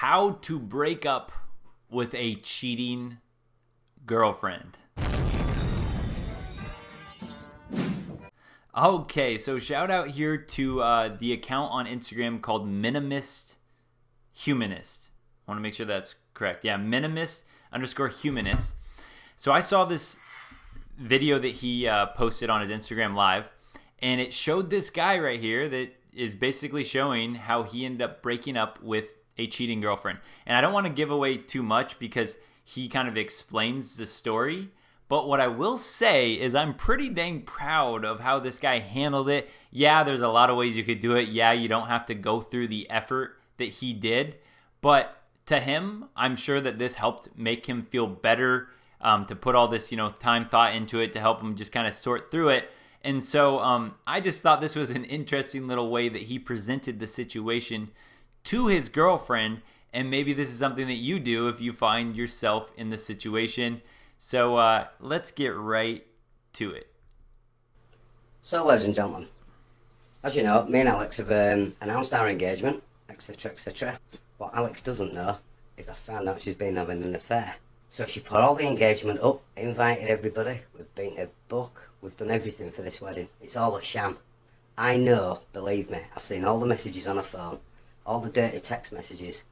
How to break up with a cheating girlfriend. Okay, so shout out here to the account on Instagram called Minimist Humanist. I want to make sure that's correct. Yeah, Minimist_Humanist. So I saw this video that he posted on his Instagram Live, and it showed this guy right here that is basically showing how he ended up breaking up with a cheating girlfriend. And I don't want to give away too much because he kind of explains the story. But what I will say is I'm pretty dang proud of how this guy handled it. Yeah, there's a lot of ways you could do it. Yeah, you don't have to go through the effort that he did. But to him, I'm sure that this helped make him feel better, to put all this, time, thought into it to help him just kind of sort through it. And so I just thought this was an interesting little way that he presented the situation to his girlfriend. And maybe this is something that you do if you find yourself in the situation. So let's get right to it. So, ladies and gentlemen, as you know, me and Alex have announced our engagement, etc, etc. What Alex doesn't know is I found out she's been having an affair. So she put all the engagement up, invited everybody, we've been to a book, we've done everything for this wedding. It's all a sham. I know, believe me, I've seen all the messages on her phone, all the dirty text messages,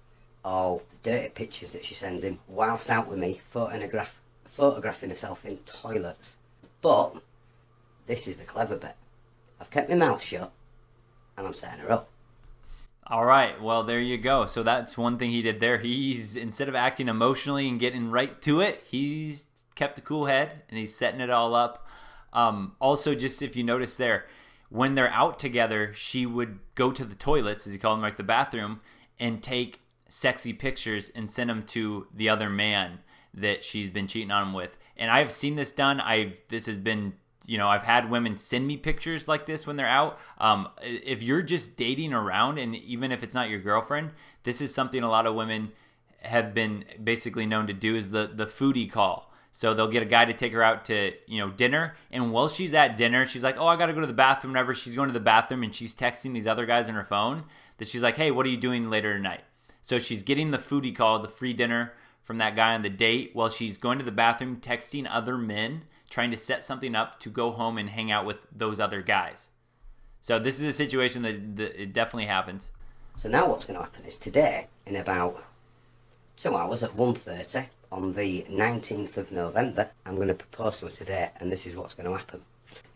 all the dirty pictures that she sends him whilst out with me, photographing herself in toilets. But this is the clever bit. I've kept my mouth shut and I'm setting her up. All right, well, there you go. So that's one thing he did there. He's, instead of acting emotionally and getting right to it, he's kept a cool head and he's setting it all up. Also, just if you notice there, when they're out together, she would go to the toilets, as he called them, like the bathroom, and take sexy pictures and send them to the other man that she's been cheating on him with. And I've seen this done. This has been, I've had women send me pictures like this when they're out. If you're just dating around, and even if it's not your girlfriend, this is something a lot of women have been basically known to do, is the foodie call. So they'll get a guy to take her out to, dinner. And while she's at dinner, she's like, oh, I got to go to the bathroom. Whenever she's going to the bathroom and she's texting these other guys on her phone, that she's like, hey, what are you doing later tonight? So she's getting the foodie call, the free dinner from that guy on the date, while she's going to the bathroom, texting other men, trying to set something up to go home and hang out with those other guys. So this is a situation that it definitely happens. So now what's going to happen is today, in about 2 hours at 1:30, on the 19th of November, I'm going to propose to her today, and this is what's going to happen.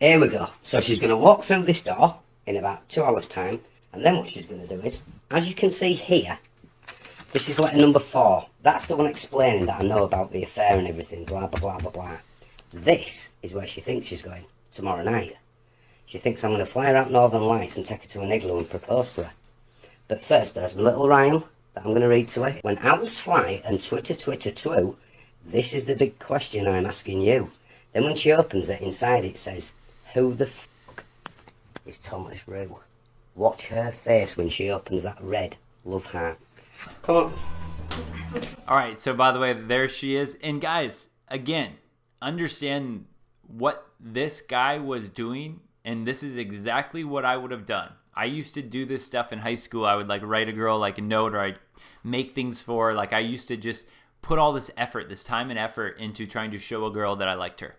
Here we go. So she's going to walk through this door in about 2 hours' time, and then what she's going to do is, as you can see here, this is letter number 4. That's the one explaining that I know about the affair and everything, blah, blah, blah, blah, blah. This is where she thinks she's going tomorrow night. She thinks I'm going to fly her out Northern Lights and take her to an igloo and propose to her. But first, there's a little rhyme that I'm going to read to her. When owls fly and twitter, twitter, twoo, this is the big question I'm asking you. Then when she opens it, inside it says, who the fuck is Thomas Rue? Watch her face when she opens that red love heart. Come on. All right, so by the way, there she is. And guys, again, understand what this guy was doing, and this is exactly what I would have done. I used to do this stuff in high school. I would write a girl a note, or I'd make things for her. I used to just put all this effort, this time and effort into trying to show a girl that I liked her.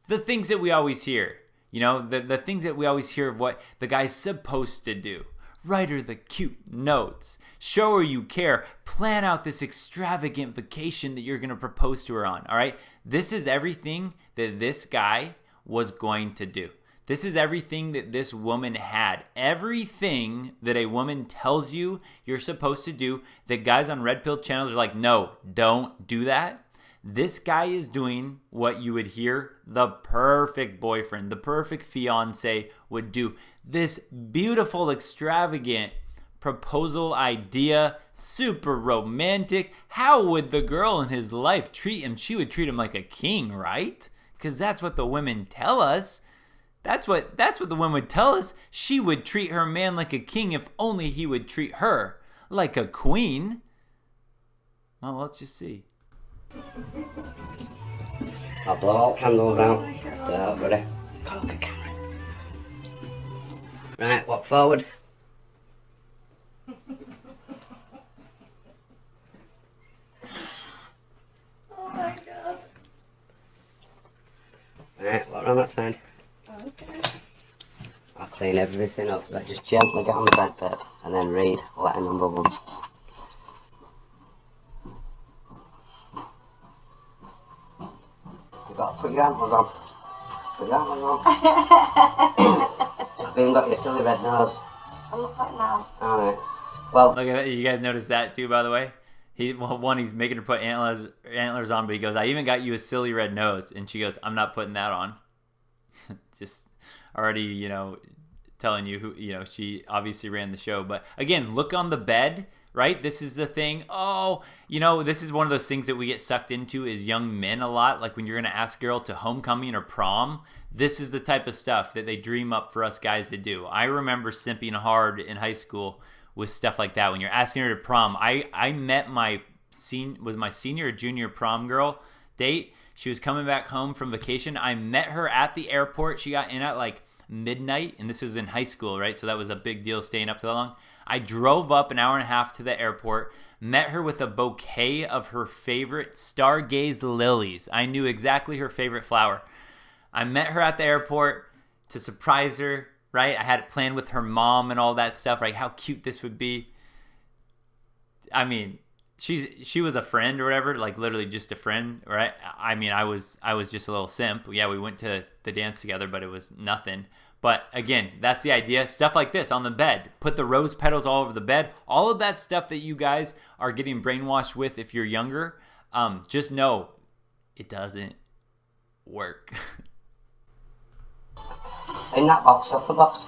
The things that we always hear, the things that we always hear of what the guy's supposed to do. Write her the cute notes. Show her you care. Plan out this extravagant vacation that you're going to propose to her on. All right? This is everything that this guy was going to do. This is everything that this woman had. Everything that a woman tells you you're supposed to do, the guys on red pill channels are like, no, don't do that. This guy is doing what you would hear the perfect boyfriend, the perfect fiance would do. This beautiful, extravagant proposal idea, super romantic. How would the girl in his life treat him? She would treat him like a king, right? Because that's what the women tell us. That's what the women would tell us. She would treat her man like a king if only he would treat her like a queen. Well, let's just see. I'll blow all candles out. Go, ready? Go, look at camera. Right, walk forward. around that side. Okay. I'll clean everything up. Like, just gently get on the bed, babe, and then read letter number 1. You've got to put your antlers on. Put your antlers on. I've even got your silly red nose. I'm not like now. Alright. Well, Look at that. You guys noticed that too, by the way? He's making her put antlers on, but he goes, I even got you a silly red nose. And she goes, I'm not putting that on. Just already, telling you who, she obviously ran the show. But again, look on the bed, right? This is the thing. Oh, this is one of those things that we get sucked into as young men a lot. Like when you're going to ask a girl to homecoming or prom, this is the type of stuff that they dream up for us guys to do. I remember simping hard in high school with stuff like that. When you're asking her to prom, I met my senior or junior prom girl date. She was coming back home from vacation. I met her at the airport. She got in at like midnight, and this was in high school, right? So that was a big deal staying up so long. I drove up an hour and a half to the airport, met her with a bouquet of her favorite stargaze lilies. I knew exactly her favorite flower. I met her at the airport to surprise her, right? I had it planned with her mom and all that stuff, right? How cute this would be. I mean, she was a friend or whatever, like literally just a friend, right? I mean, I was just a little simp. Yeah, we went to the dance together, but it was nothing. But again, that's the idea. Stuff like this on the bed. Put the rose petals all over the bed. All of that stuff that you guys are getting brainwashed with if you're younger, just know it doesn't work. in that box, upper box.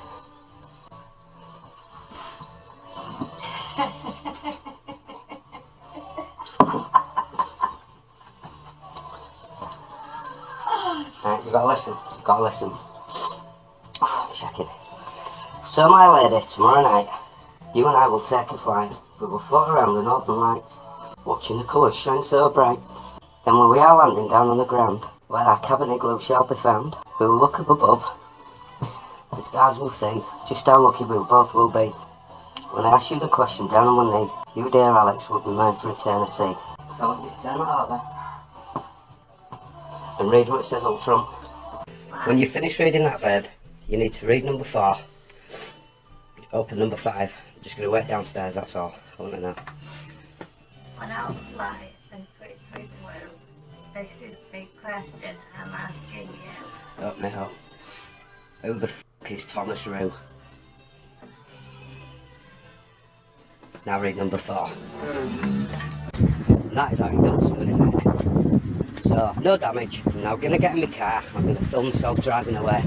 Right, you gotta listen. You gotta listen. Check it. So, my lady, tomorrow night, you and I will take a flight. We will float around the northern lights, watching the colours shine so bright. Then when we are landing down on the ground, where our cabin igloo shall be found, we will look up above. The stars will sing just how lucky we both will be. When I ask you the question down on one knee, you, dear Alex, will be mine for eternity. So, you turn that over and read what it says up front. When you finish reading that, babe, you need to read number 4. Open number 5. I'm just going to wait downstairs, that's all. I want to know. When else fly and tweet woo? This is the big question I'm asking you. Open it up. Who the f*** is Thomas Rue? Now read number 4. And that is how you dump somebody, mate. So, no damage. I'm now going to get in my car. I'm going to film myself driving away.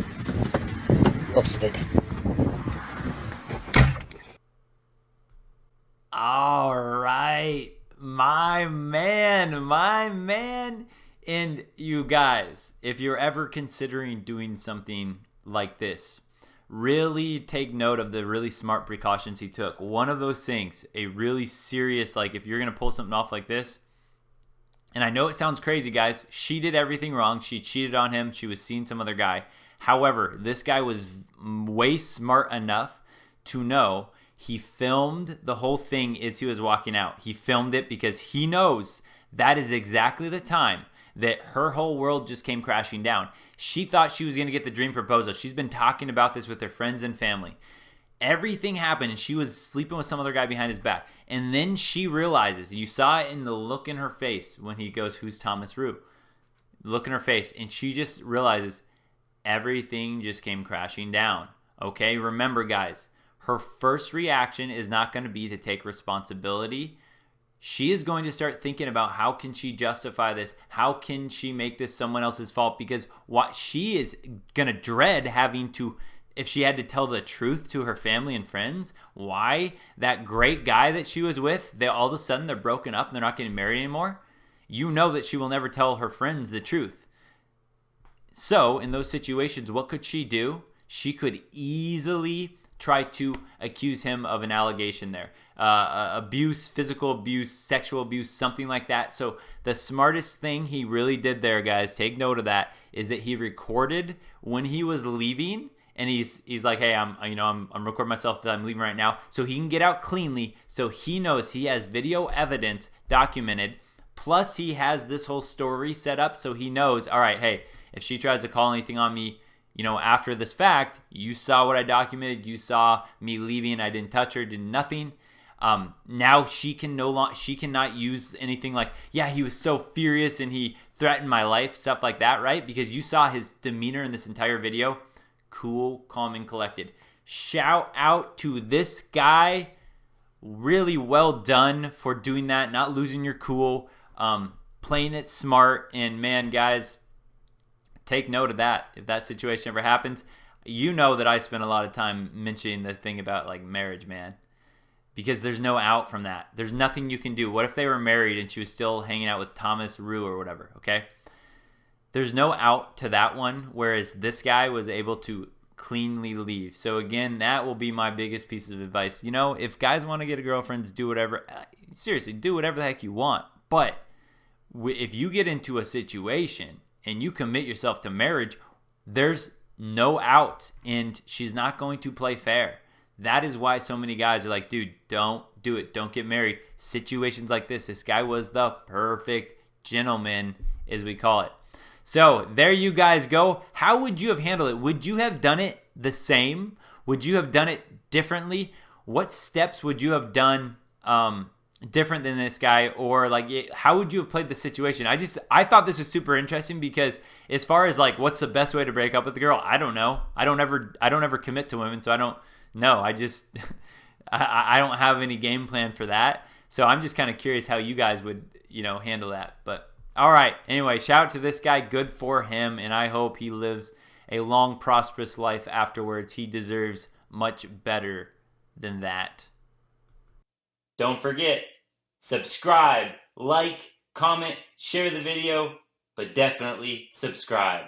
Busted. All right. My man. And you guys, if you're ever considering doing something like this, really take note of the really smart precautions he took. One of those things, a really serious, like if you're going to pull something off like this, and I know it sounds crazy, guys, she did everything wrong. She cheated on him. She was seeing some other guy. However, this guy was way smart enough to know he filmed the whole thing as he was walking out. He filmed it because he knows that is exactly the time that her whole world just came crashing down. She thought she was going to get the dream proposal. She's been talking about this with her friends and family. Everything happened, and she was sleeping with some other guy behind his back. And then she realizes, and you saw it in the look in her face when he goes, who's Thomas Rue? Look in her face, and she just realizes everything just came crashing down. Okay, remember, guys, her first reaction is not going to be to take responsibility. She is going to start thinking about how can she justify this? How can she make this someone else's fault? Because what she is going to dread having to, if she had to tell the truth to her family and friends, why that great guy that she was with, they all of a sudden they're broken up and they're not getting married anymore. You know that she will never tell her friends the truth. So in those situations, what could she do? She could easily try to accuse him of an allegation there. Abuse, physical abuse, sexual abuse, something like that. So the smartest thing he really did there, guys, take note of that, is that he recorded when he was leaving, and he's like, hey, I'm recording myself that I'm leaving right now, so he can get out cleanly, so he knows he has video evidence documented, plus he has this whole story set up, so he knows, all right, hey, If she tries to call anything on me, after this fact, you saw what I documented. You saw me leaving. I didn't touch her, did nothing. Now she cannot use anything like, yeah, he was so furious and he threatened my life, stuff like that, right? Because you saw his demeanor in this entire video. Cool, calm, and collected. Shout out to this guy. Really well done for doing that, not losing your cool, playing it smart. And man, guys, take note of that. If that situation ever happens, you know that I spend a lot of time mentioning the thing about like marriage, man, because there's no out from that. There's nothing you can do. What if they were married and she was still hanging out with Thomas Rue or whatever, okay? There's no out to that one, whereas this guy was able to cleanly leave. So again, that will be my biggest piece of advice. If guys want to get a girlfriend, do whatever. Seriously, do whatever the heck you want. But if you get into a situation and you commit yourself to marriage, there's no out, and she's not going to play fair. That is why so many guys are like, dude, don't do it. Don't get married. Situations like this guy was the perfect gentleman, as we call it. So there you guys go. How would you have handled it? Would you have done it the same? Would you have done it differently? What steps would you have done different than this guy? Or like, how would you have played the situation? I thought this was super interesting because as far as like, what's the best way to break up with a girl? I don't know. I don't ever commit to women, so I don't know. I don't have any game plan for that. So I'm just kind of curious how you guys would, handle that. But all right. Anyway, shout out to this guy. Good for him. And I hope he lives a long, prosperous life afterwards. He deserves much better than that. Don't forget, subscribe, like, comment, share the video, but definitely subscribe.